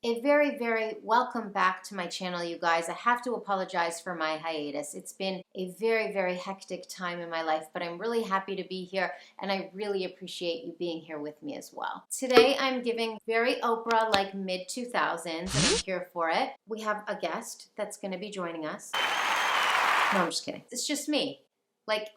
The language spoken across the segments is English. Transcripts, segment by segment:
A very, very welcome back to my channel, you guys. I have to apologize for my hiatus. It's been a very, very hectic time in my life, but I'm really happy to be here and I really appreciate you being here with me as well. Today I'm giving very Oprah like mid 2000s and I'm here for it. We have a guest that's going to be joining us. No, I'm just kidding. It's just me. Like,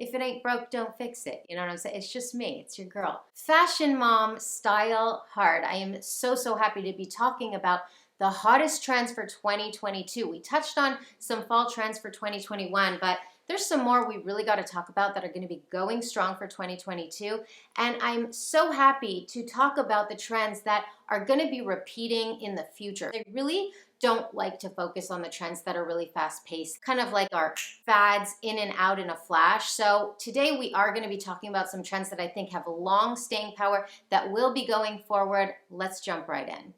if it ain't broke, don't fix it. You know what I'm saying? It's just me. It's your girl. Fashion mom, style hard. I am so, so happy to be talking about the hottest trends for 2022. We touched on some fall trends for 2021, but there's some more we really got to talk about that are going to be going strong for 2022. And I'm so happy to talk about the trends that are going to be repeating in the future. I really don't like to focus on the trends that are really fast paced, kind of like our fads in and out in a flash. So today we are going to be talking about some trends that I think have long staying power that will be going forward. Let's jump right in.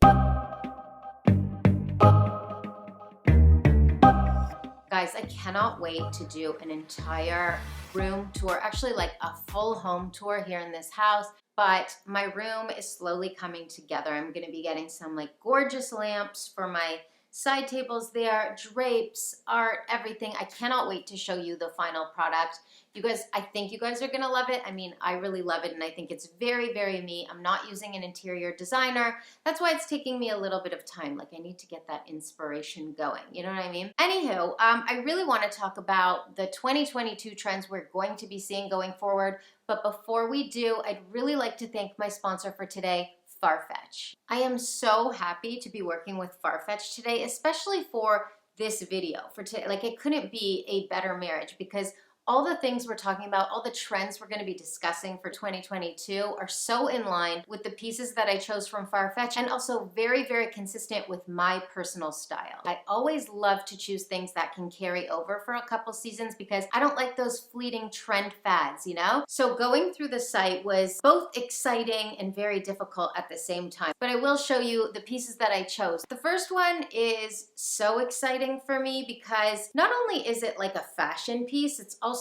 Guys, I cannot wait to do an entire room tour, actually like a full home tour here in this house. But my room is slowly coming together. I'm going to be getting some like gorgeous lamps for my side tables there, drapes, art, everything. I cannot wait to show you the final product. You guys, I think you guys are going to love it. I mean, I really love it and I think it's very, very me. I'm not using an interior designer. That's why it's taking me a little bit of time. Like I need to get that inspiration going. You know what I mean? Anywho, I really want to talk about the 2022 trends we're going to be seeing going forward. But before we do, I'd really like to thank my sponsor for today, FARFETCH. I am so happy to be working with FARFETCH today, especially for this video. For today, like it couldn't be a better marriage because all the things we're talking about, all the trends we're going to be discussing for 2022 are so in line with the pieces that I chose from FARFETCH and also very, very consistent with my personal style. I always love to choose things that can carry over for a couple seasons because I don't like those fleeting trend fads, you know? So going through the site was both exciting and very difficult at the same time. But I will show you the pieces that I chose. The first one is so exciting for me because not only is it like a fashion piece, it's also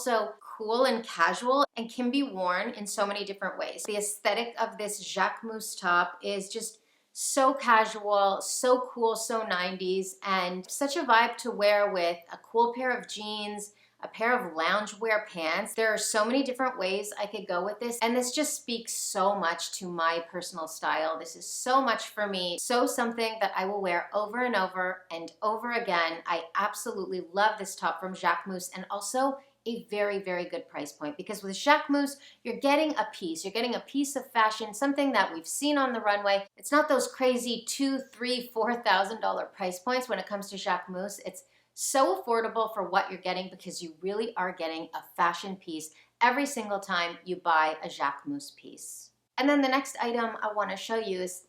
cool and casual and can be worn in so many different ways. The aesthetic of this Jacquemus top is just so casual, so cool, so 90s, and such a vibe to wear with a cool pair of jeans, a pair of loungewear pants. There are so many different ways I could go with this, and this just speaks so much to my personal style. This is so much for me, so something that I will wear over and over and over again. I absolutely love this top from Jacquemus, and also a very, very good price point because with Jacquemus, you're getting a piece of fashion, something that we've seen on the runway. It's not those crazy $2,000, $3,000, $4,000 price points when it comes to Jacquemus. It's so affordable for what you're getting because you really are getting a fashion piece every single time you buy a Jacquemus piece. And then the next item I want to show you is,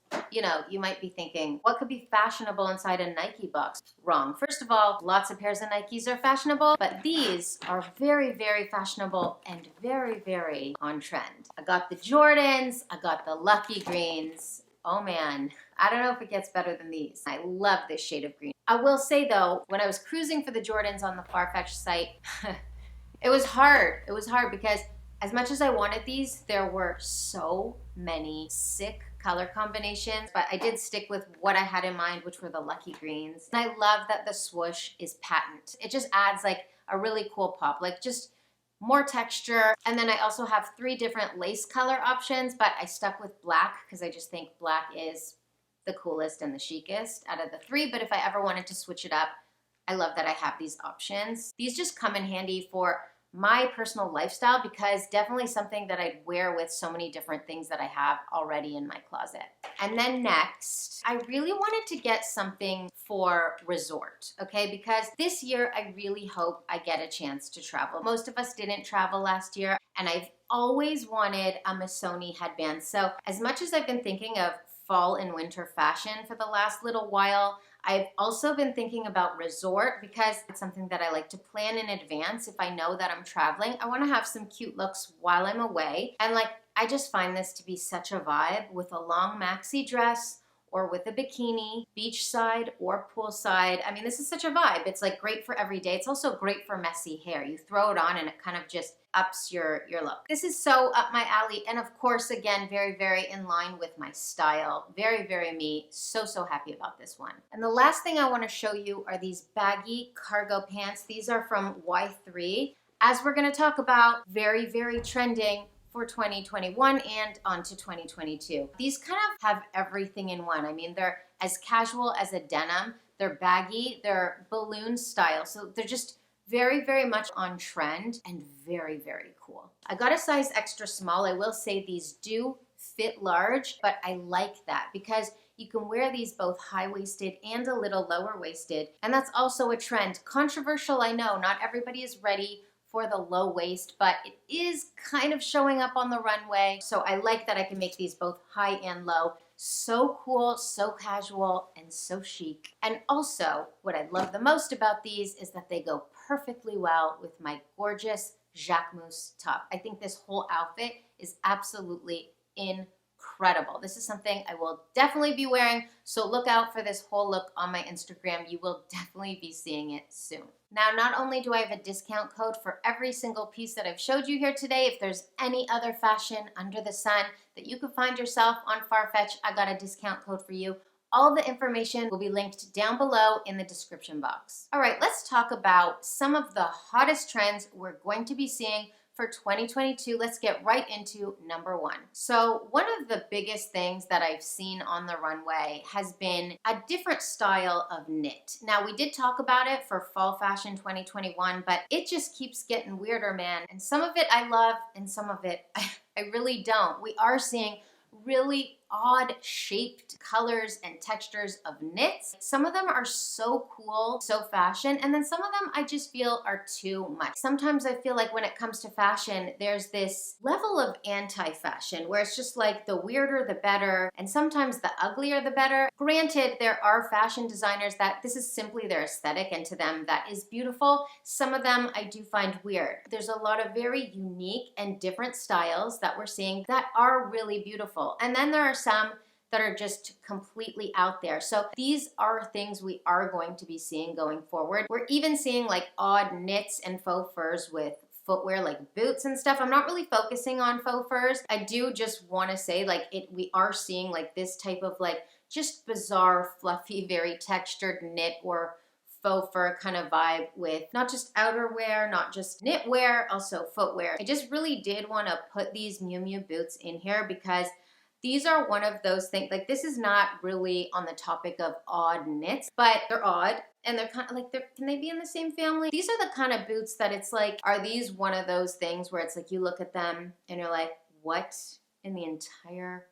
you might be thinking, what could be fashionable inside a Nike box? Wrong. First of all, lots of pairs of Nikes are fashionable, but these are very, very fashionable and very, very on trend. I got the Jordans, I got the Lucky Greens. Oh man, I don't know if it gets better than these. I love this shade of green. I will say though, when I was cruising for the Jordans on the FARFETCH site, it was hard. It was hard because as much as I wanted these, there were so many sick color combinations, but I did stick with what I had in mind, which were the Lucky Greens. And I love that the swoosh is patent. It just adds like a really cool pop, like just more texture. And then I also have 3 different lace color options, but I stuck with black because I just think black is the coolest and the chicest out of the 3. But if I ever wanted to switch it up, I love that I have these options. These just come in handy for my personal lifestyle because definitely something that I'd wear with so many different things that I have already in my closet. And then next, I really wanted to get something for resort, okay? Because this year, I really hope I get a chance to travel. Most of us didn't travel last year, and I've always wanted a Missoni headband. So as much as I've been thinking of fall and winter fashion for the last little while, I've also been thinking about resort because it's something that I like to plan in advance. If I know that I'm traveling, I want to have some cute looks while I'm away. And like, I just find this to be such a vibe with a long maxi dress or with a bikini, beachside or poolside. I mean, this is such a vibe. It's like great for every day. It's also great for messy hair. You throw it on and it kind of just ups your look. This is so up my alley, and of course, again, very, very in line with my style. Very, very me. So, so happy about this one. And the last thing I want to show you are these baggy cargo pants. These are from Y3. As we're going to talk about, very, very trending for 2021 and onto 2022. These kind of have everything in one. I mean, they're as casual as a denim. They're baggy. They're balloon style. So they're just very, very much on trend and very, very cool. I got a size extra small. I will say these do fit large, but I like that because you can wear these both high-waisted and a little lower-waisted, and that's also a trend. Controversial, I know. Not everybody is ready for the low waist, but it is kind of showing up on the runway. So I like that I can make these both high and low. So cool, so casual, and so chic. And also, what I love the most about these is that they go perfectly well with my gorgeous Jacquemus top. I think this whole outfit is absolutely incredible. This is something I will definitely be wearing, so look out for this whole look on my Instagram. You will definitely be seeing it soon. Now, not only do I have a discount code for every single piece that I've showed you here today, if there's any other fashion under the sun that you could find yourself on FARFETCH, I got a discount code for you. All the information will be linked down below in the description box. All right, let's talk about some of the hottest trends we're going to be seeing for 2022. Let's get right into number one. So one of the biggest things that I've seen on the runway has been a different style of knit. Now, we did talk about it for fall fashion 2021, but it just keeps getting weirder, man. And some of it I love and some of it I really don't. We are seeing really odd shaped colors and textures of knits. Some of them are so cool, so fashion, and then some of them I just feel are too much. Sometimes I feel like when it comes to fashion, there's this level of anti-fashion where it's just like the weirder the better, and sometimes the uglier the better. Granted, there are fashion designers that this is simply their aesthetic, and to them that is beautiful. Some of them I do find weird. There's a lot of very unique and different styles that we're seeing that are really beautiful. And then there are some that are just completely out there. So these are things we are going to be seeing going forward. We're even seeing like odd knits and faux furs with footwear like boots and stuff. I'm not really focusing on faux furs. I do just want to say like we are seeing like this type of like just bizarre, fluffy, very textured knit or faux fur kind of vibe with not just outerwear, not just knitwear, also footwear. I just really did want to put these Miu Miu boots in here because these are one of those things, like this is not really on the topic of odd knits, but they're odd and they're kind of like, can they be in the same family? These are the kind of boots that it's like, are these one of those things where it's like you look at them and you're like, what in the entire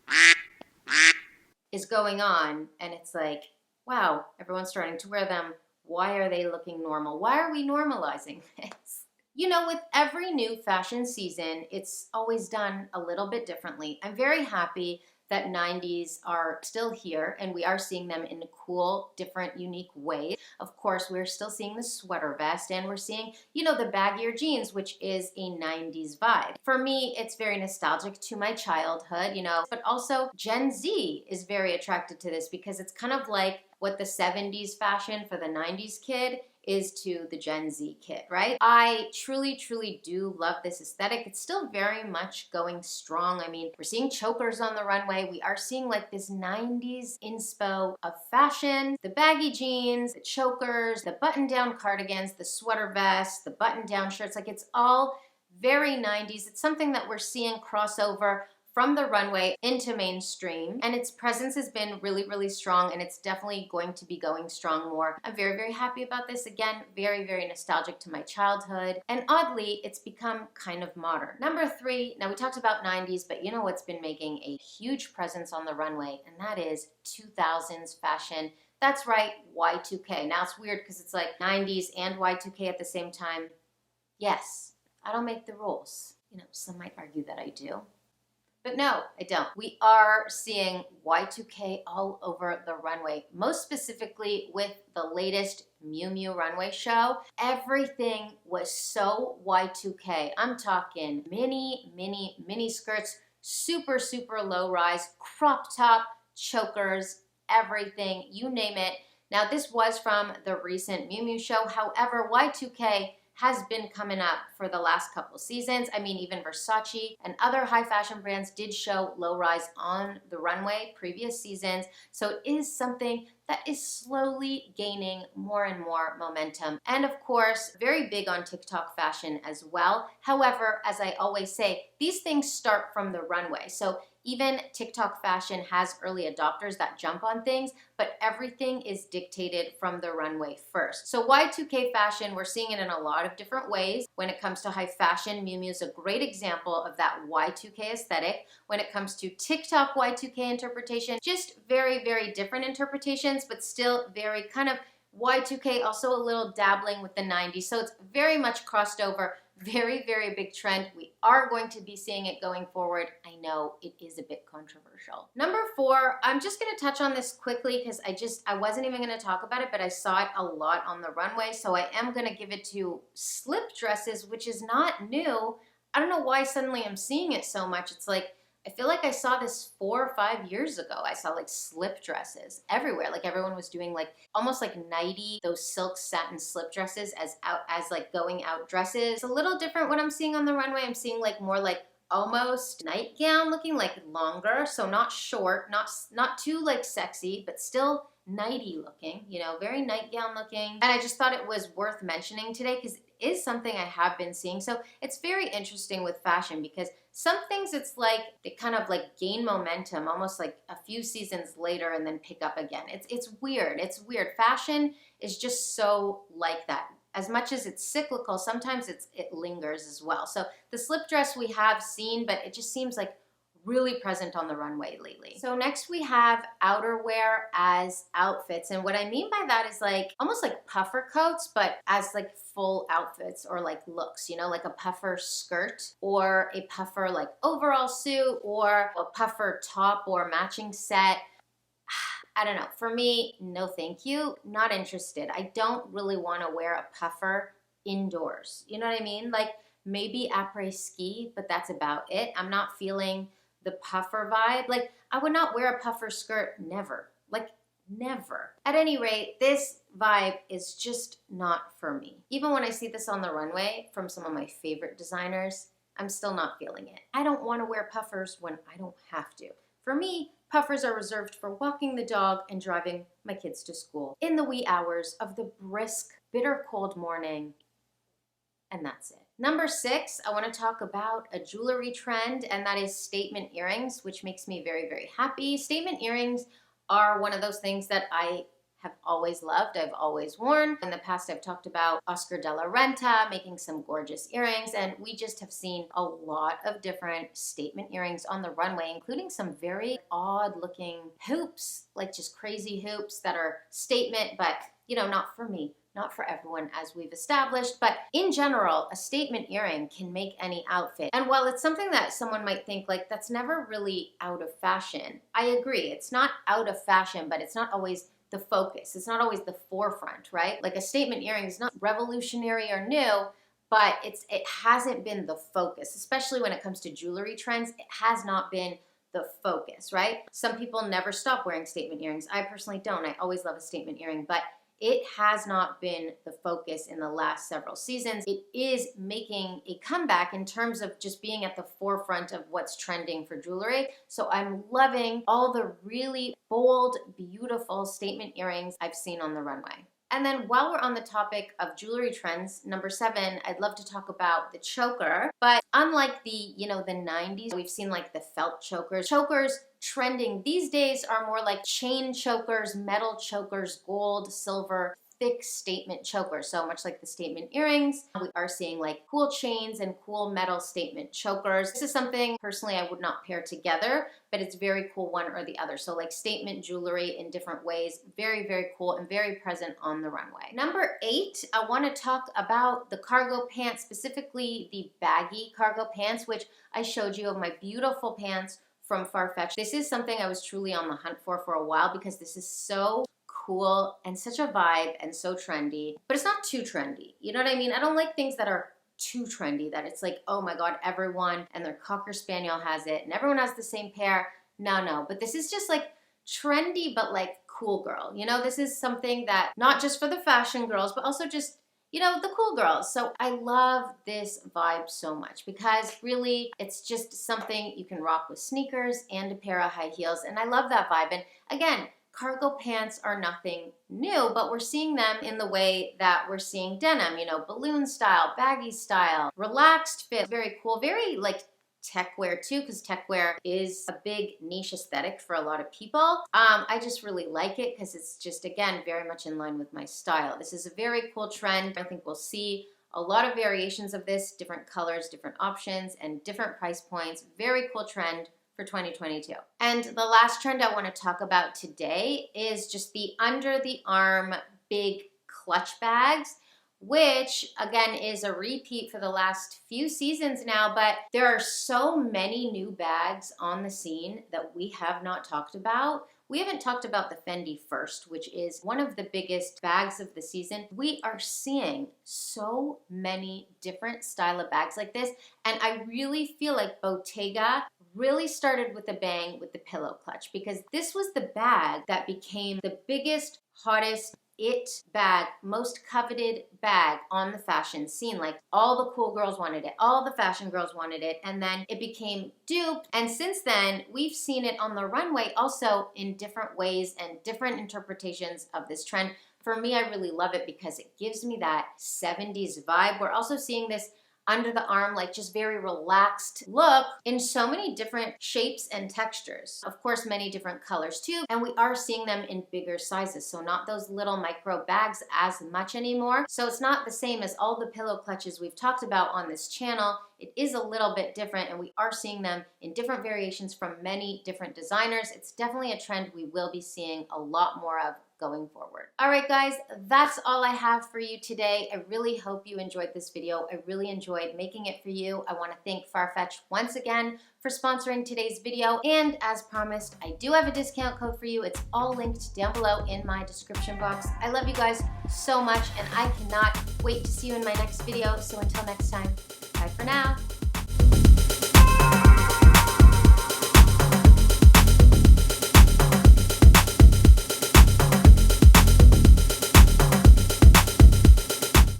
is going on? And it's like, wow, everyone's starting to wear them. Why are they looking normal? Why are we normalizing this? You know, with every new fashion season, it's always done a little bit differently. I'm very happy that 90s are still here and we are seeing them in cool, different, unique ways. Of course, we're still seeing the sweater vest and we're seeing, you know, the baggier jeans, which is a 90s vibe. For me, it's very nostalgic to my childhood, you know, but also Gen Z is very attracted to this because it's kind of like what the 70s fashion for the 90s kid is to the Gen Z kid, right? I truly, truly do love this aesthetic. It's still very much going strong. I mean, we're seeing chokers on the runway. We are seeing like this 90s inspo of fashion, the baggy jeans, the chokers, the button-down cardigans, the sweater vests, the button-down shirts. Like it's all very 90s. It's something that we're seeing crossover from the runway into mainstream, and its presence has been really, really strong, and it's definitely going to be going strong more. I'm very, very happy about this. Again, very, very nostalgic to my childhood, and oddly, it's become kind of modern. Number three, now we talked about 90s, but you know what's been making a huge presence on the runway, and that is 2000s fashion. That's right, Y2K. Now it's weird because it's like 90s and Y2K at the same time. Yes, I don't make the rules. You know, some might argue that I do. But no, I don't. We are seeing Y2K all over the runway, most specifically with the latest Miu Miu runway show. Everything was so Y2K. I'm talking mini skirts, super, super low rise, crop top, chokers, everything, you name it. Now, this was from the recent Miu Miu show. However, Y2K has been coming up for the last couple seasons. I mean, even Versace and other high fashion brands did show low rise on the runway previous seasons. So it is something that is slowly gaining more and more momentum. And of course, very big on TikTok fashion as well. However, as I always say, these things start from the runway. So even TikTok fashion has early adopters that jump on things, but everything is dictated from the runway first. So Y2K fashion, we're seeing it in a lot of different ways. When it comes to high fashion, Miu Miu is a great example of that Y2K aesthetic. When it comes to TikTok Y2K interpretation, just very, very different interpretations, but still very kind of Y2K, also a little dabbling with the 90s. So it's very much crossed over. Very, very big trend. We are going to be seeing it going forward. I know it is a bit controversial. Number 4, I'm just going to touch on this quickly because I wasn't even going to talk about it, but I saw it a lot on the runway. So I am going to give it to slip dresses, which is not new. I don't know why suddenly I'm seeing it so much. It's like, I feel like I saw this 4 or 5 years ago. I saw like slip dresses everywhere. Like everyone was doing like almost like nighty, those silk satin slip dresses as like going out dresses. It's a little different what I'm seeing on the runway. I'm seeing like more like almost nightgown looking, like longer. So not short, not too like sexy, but still nighty looking, you know, very nightgown looking. And I just thought it was worth mentioning today because it is something I have been seeing. So it's very interesting with fashion because some things it's like they kind of like gain momentum almost like a few seasons later and then pick up again. It's weird. It's weird. Fashion is just so like that. As much as it's cyclical, sometimes it lingers as well. So the slip dress we have seen, but it just seems like really present on the runway lately. So next we have outerwear as outfits. And what I mean by that is like almost like puffer coats, but as like full outfits or like looks, you know, like a puffer skirt or a puffer like overall suit or a puffer top or matching set. I don't know. For me, no thank you. Not interested. I don't really want to wear a puffer indoors. You know what I mean? Like maybe après-ski, but that's about it. I'm not feeling the puffer vibe. Like I would not wear a puffer skirt, never. Like never. At any rate, this vibe is just not for me. Even when I see this on the runway from some of my favorite designers, I'm still not feeling it. I don't want to wear puffers when I don't have to. For me, puffers are reserved for walking the dog and driving my kids to school in the wee hours of the brisk, bitter cold morning, and that's it. Number 6, I want to talk about a jewelry trend, and that is statement earrings, which makes me very, very happy. Statement earrings are one of those things that I have always loved, I've always worn. In the past, I've talked about Oscar de la Renta making some gorgeous earrings, and we just have seen a lot of different statement earrings on the runway, including some very odd looking hoops, like just crazy hoops that are statement, but you know, not for me. Not for everyone, as we've established, but in general, a statement earring can make any outfit. And while it's something that someone might think like that's never really out of fashion, I agree. It's not out of fashion, but it's not always the focus. It's not always the forefront, right? Like a statement earring is not revolutionary or new, but it hasn't been the focus, especially when it comes to jewelry trends. It has not been the focus, right? Some people never stop wearing statement earrings. I personally don't. I always love a statement earring, but it has not been the focus in the last several seasons. It is making a comeback in terms of just being at the forefront of what's trending for jewelry. So I'm loving all the really bold, beautiful statement earrings I've seen on the runway. And then while we're on the topic of jewelry trends, number 7, I'd love to talk about the choker. But unlike the 90s, we've seen like the felt chokers. Chokers trending these days are more like chain chokers, metal chokers, gold, silver, thick statement chokers. So much like the statement earrings, we are seeing like cool chains and cool metal statement chokers. This is something personally I would not pair together, but it's very cool one or the other. So like statement jewelry in different ways, very, very cool and very present on the runway. Number 8, I want to talk about the cargo pants, specifically the baggy cargo pants, which I showed you of my beautiful pants from FARFETCH. This is something I was truly on the hunt for a while because this is so cool and such a vibe and so trendy, but it's not too trendy. You know what I mean? I don't like things that are too trendy, that it's like, oh my God, everyone and their Cocker Spaniel has it and everyone has the same pair. No, but this is just like trendy, but like cool girl. You know, this is something that not just for the fashion girls, but also just you know, the cool girls. So I love this vibe so much because really it's just something you can rock with sneakers and a pair of high heels. And I love that vibe. And again, cargo pants are nothing new, but we're seeing them in the way that we're seeing denim, you know, balloon style, baggy style, relaxed fit, very cool, very like tech wear too, because tech wear is a big niche aesthetic for a lot of people. I just really like it because it's just, again, very much in line with my style. This is a very cool trend. I think we'll see a lot of variations of this, different colors, different options, and different price points. Very cool trend for 2022. And the last trend I want to talk about today is just the under the arm big clutch bags, which again is a repeat for the last few seasons now, but there are so many new bags on the scene that we have not talked about. We haven't talked about the Fendi First, which is one of the biggest bags of the season. We are seeing so many different style of bags like this, and I really feel like Bottega really started with a bang with the pillow clutch, because this was the bag that became the biggest, hottest it bag, most coveted bag on the fashion scene. Like all the cool girls wanted it, all the fashion girls wanted it, and then it became duped. And since then, we've seen it on the runway also in different ways and different interpretations of this trend. For me, I really love it because it gives me that 70s vibe. We're also seeing this under the arm, like just very relaxed look in so many different shapes and textures. Of course, many different colors too. And we are seeing them in bigger sizes. So not those little micro bags as much anymore. So it's not the same as all the pillow clutches we've talked about on this channel. It is a little bit different, and we are seeing them in different variations from many different designers. It's definitely a trend we will be seeing a lot more of going forward. All right, guys, that's all I have for you today. I really hope you enjoyed this video. I really enjoyed making it for you. I want to thank FARFETCH once again for sponsoring today's video. And as promised, I do have a discount code for you. It's all linked down below in my description box. I love you guys so much, and I cannot wait to see you in my next video. So until next time, bye for now.